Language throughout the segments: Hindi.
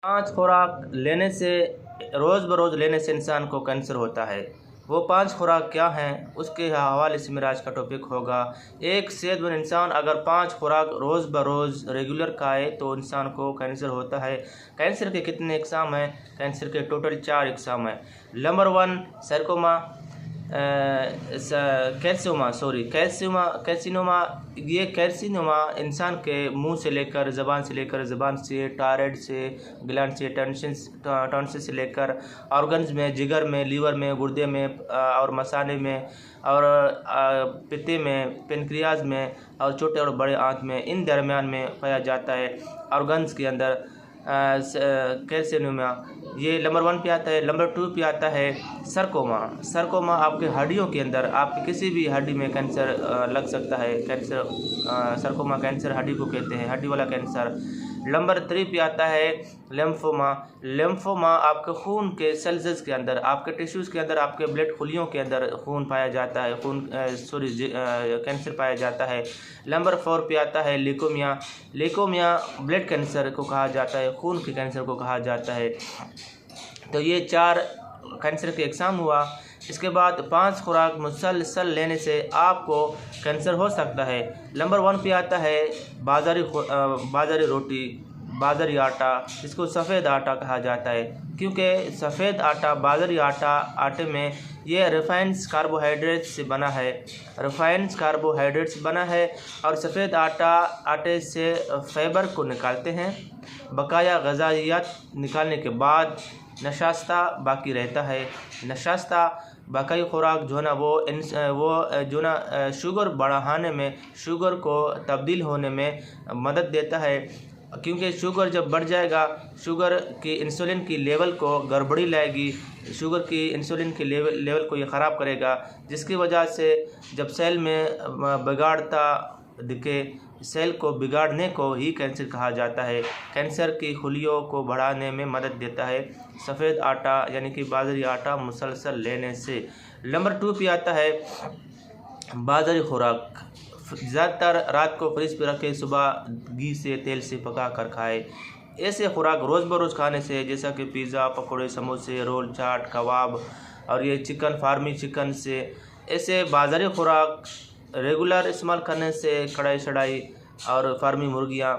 5 खुराक लेने से रोज़ बरोज़ लेने से इंसान को कैंसर होता है। वो 5 खुराक क्या हैं, उसके हवाले से मेरा आज का टॉपिक होगा। एक सेहतमंद इंसान अगर 5 खुराक रोज़ बरोज़ रेगुलर खाए तो इंसान को कैंसर होता है। कैंसर के कितने इकसाम हैं? कैंसर के टोटल 4 इकसाम हैं। नंबर 1 सरकोमा, कैल्सिनोमा। ये कैल्सिनोमा इंसान के मुंह से लेकर ज़बान से टायराइड से ग्लैंड से टॉन्सिल से लेकर ऑर्गन्स में, जिगर में, लीवर में, गुर्दे में और मसाने में और पित्ते में, पेनक्रियाज में और छोटे और बड़े आंत में, इन दरमियान में पाया जाता है। ऑर्गन्स के अंदर कैल्सिनोमा ये नंबर 1 पे आता है। नंबर 2 पे आता है सरकोमा आपके हड्डियों के अंदर, आपकी किसी भी हड्डी में कैंसर लग सकता है। सरकोमा कैंसर हड्डी को कहते हैं, हड्डी वाला कैंसर। नंबर 3 पे आता है लिम्फोमा आपके खून के सेल्स के अंदर, आपके टिश्यूज़ के अंदर, आपके ब्लड खुलियों के अंदर खून पाया जाता है, कैंसर पाया जाता है। नंबर 4 पे आता है ल्यूकेमिया ब्लड कैंसर को कहा जाता है, खून के कैंसर को कहा जाता है। तो ये 4 कैंसर के एग्जाम हुआ। इसके बाद 5 खुराक मुसलसल लेने से आपको कैंसर हो सकता है। नंबर 1 पे आता है बाज़ारी रोटी, बाज़ारी आटा, जिसको सफ़ेद आटा कहा जाता है, क्योंकि सफ़ेद आटा, बाज़ारी आटे में ये रिफाइंड कार्बोहाइड्रेट्स से बना है और सफ़ेद आटे से फाइबर को निकालते हैं। बकाया ग़िज़ाइयात निकालने के बाद नशास्ता बाकी रहता है। नशास्ता बाकी खुराक जो है ना वो जो ना शुगर बढ़ाने में, शुगर को तब्दील होने में मदद देता है, क्योंकि शुगर जब बढ़ जाएगा, शुगर की इंसुलिन की लेवल को गड़बड़ी लाएगी, शुगर की इंसुलिन के लेवल को ये ख़राब करेगा, जिसकी वजह से जब सेल में बिगाड़ता दिखे, सेल को बिगाड़ने को ही कैंसर कहा जाता है। कैंसर की खुलियों को बढ़ाने में मदद देता है सफ़ेद आटा यानी कि बाजरी आटा मुसलसल लेने से। नंबर 2 पे आता है बाजरी खुराक। ज़्यादातर रात को फ्रिज पे रखे, सुबह घी से तेल से पका कर खाए। ऐसे खुराक रोज़ बरोज़ खाने से, जैसा कि पिज़्ज़ा, पकौड़े, समोसे, रोल, चाट, कबाब और ये फार्मी चिकन से, ऐसे बाज़ारी खुराक रेगुलर इस्तेमाल करने से, कढ़ाई शढ़ाई और फार्मी मुर्गियाँ,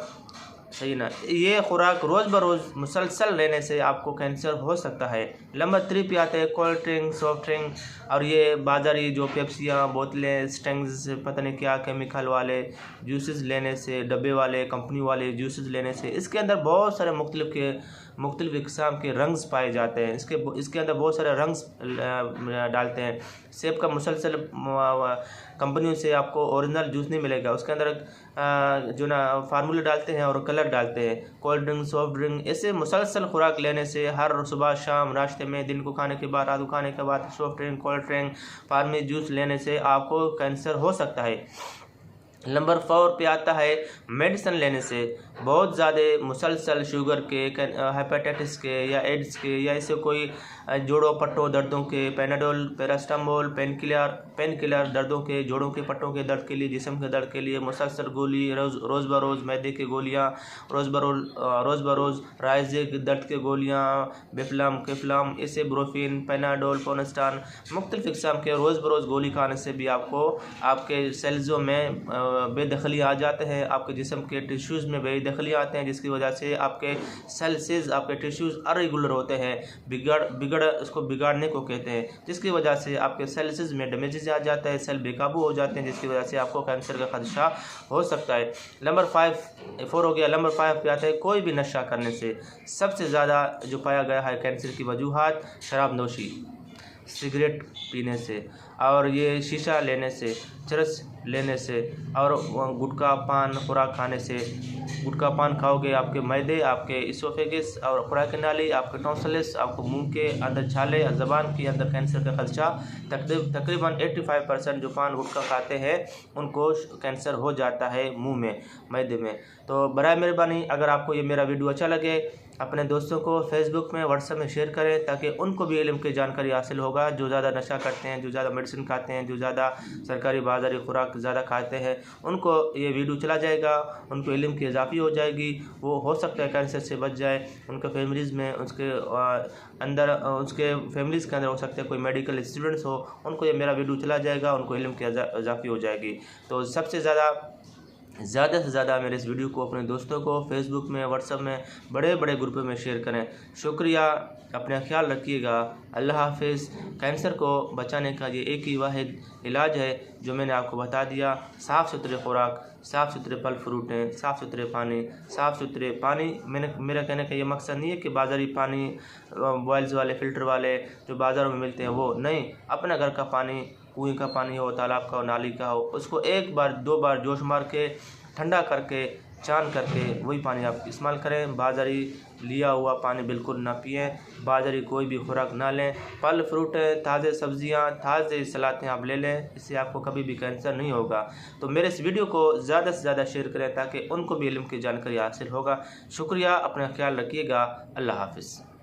सही ना, ये खुराक रोज़ बरोज़ मुसलसल लेने से आपको कैंसर हो सकता है। नंबर 3 पे आते हैं कोल्ड ड्रिंक, सॉफ्ट ड्रिंक और ये बाज़ारी जो पेप्सियाँ, बोतलें, स्टैंग्स, पता नहीं क्या केमिकल वाले जूसेस लेने से, डब्बे वाले, कंपनी वाले जूसेस लेने से, इसके अंदर बहुत सारे मुख्तलिफ़ इक़साम के रंग्स पाए जाते हैं। इसके अंदर बहुत सारे रंग्स डालते हैं। सेब का मुसलसल कंपनियों से आपको ओरिजिनल जूस नहीं मिलेगा, उसके अंदर जो ना फार्मूले डालते हैं और कलर डालते हैं। कोल्ड ड्रिंक, सॉफ्ट ड्रिंक, ऐसे मुसलसल खुराक लेने से हर सुबह शाम नाश्ते में, दिन को खाने के बाद, रात को खाने के बाद सॉफ्ट ड्रिंक, कोल्ड ड्रिंक, फार्मी जूस लेने से आपको कैंसर हो सकता है। नंबर 4 पे आता है मेडिसिन लेने से। बहुत ज़्यादा मुसलसल शुगर के, हेपेटाइटिस के या एड्स के या ऐसे कोई जोड़ों पट्टों दर्दों के, पैनाडोल, पैरास्टामोल, पेन किलर दर्दों के, जोड़ों के पट्टों के दर्द के लिए, जिस्म के दर्द के लिए मुसलसल गोली, रोज़ बरोज़ मैदे की गोलियाँ, रोज़ बरोज़ राइज़े के दर्द के गोलियाँ, केफ्लम, ऐसे ब्रोफिन, पैनाडोल, पोनेस्टान, मुख्तलिफ़ इक़साम के रोज़ बरोज़ गोली खाने से भी आपको आपके सेल्सों में बेदखली आ जाते हैं, आपके जिस्म के टिश्यूज़ में बेदखली आते हैं, जिसकी वजह से आपके सेल्स, आपके टिश्यूज़ अरेगुलर होते हैं, उसको बिगाड़ने को कहते हैं, जिसकी वजह से आपके सेल्स में डैमेजेस आ जाता है, सेल बेकाबू हो जाते हैं, जिसकी वजह से आपको कैंसर का खदशा हो सकता है। नंबर 4 हो गया। नंबर 5 पे आता है कोई भी नशा करने से। सबसे ज़्यादा जो पाया गया है कैंसर की वजूहात, शराब नोशी, सिगरेट पीने से और ये शीशा लेने से, चरस लेने से और गुटखा पान खुराक खाने से। गुटखा पान खाओगे, आपके मैदे, आपके इसोफेगस और खुराक की नाली, आपके टॉन्सिल्स, आपको मुंह के अंदर छाले और ज़बान के अंदर कैंसर का खदशा तकरीबन 85% जो पान गुटखा खाते हैं उनको कैंसर हो जाता है मुंह में, मैदे में। तो बराए मेहरबानी, अगर आपको ये मेरा वीडियो अच्छा लगे अपने दोस्तों को फेसबुक में, व्हाट्सएप में शेयर करें ताकि उनको भी इल्म की जानकारी हासिल होगा। जो ज़्यादा नशा करते हैं, जो ज़्यादा मेडिसिन खाते हैं, जो ज़्यादा सरकारी बाज़ारी खुराक ज़्यादा खाते हैं, उनको ये वीडियो चला जाएगा, उनको इल्म की इजाफ़ी हो जाएगी। वो हो सकता है कैंसर से बच जाए। उनके फैमिलीज़ में, उसके अंदर, उसके फैमिलीज़ के अंदर हो सकता है कोई मेडिकल स्टूडेंट्स हो, उनको ये मेरा वीडियो चला जाएगा, उनको इल्म की इजाफ़ी हो जाएगी। तो सबसे ज़्यादा से ज़्यादा मेरे इस वीडियो को अपने दोस्तों को फेसबुक में, व्हाट्सएप में, बड़े बड़े ग्रुपों में शेयर करें। शुक्रिया, अपना ख्याल रखिएगा। अल्लाह हाफिज़। कैंसर को बचाने का ये एक ही वाहिद इलाज है जो मैंने आपको बता दिया। साफ़ सुथरे खुराक, साफ़ सुथरे फल फ्रूटें, साफ़ सुथरे पानी। मेरा कहने का ये मकसद नहीं है कि बाज़ारी पानी, बॉयल्स वाले, फ़िल्टर वाले जो बाज़ारों में मिलते हैं वो नहीं। अपना घर का पानी, कुएं का पानी हो, तालाब का हो, नाली का हो, उसको एक बार 2 बार जोश मार के, ठंडा करके, चान करके वही पानी आप इस्तेमाल करें। बाज़ारी लिया हुआ पानी बिल्कुल ना पिएं। बाज़ारी कोई भी खुराक ना लें। फल फ्रूट, ताज़े सब्ज़ियाँ, ताज़े सलातें आप ले लें, इससे आपको कभी भी कैंसर नहीं होगा। तो मेरे इस वीडियो को ज़्यादा से ज़्यादा शेयर करें ताकि उनको भी इल्म की जानकारी हासिल होगा। शुक्रिया, अपना ख्याल रखिएगा। अल्लाह हाफिज़।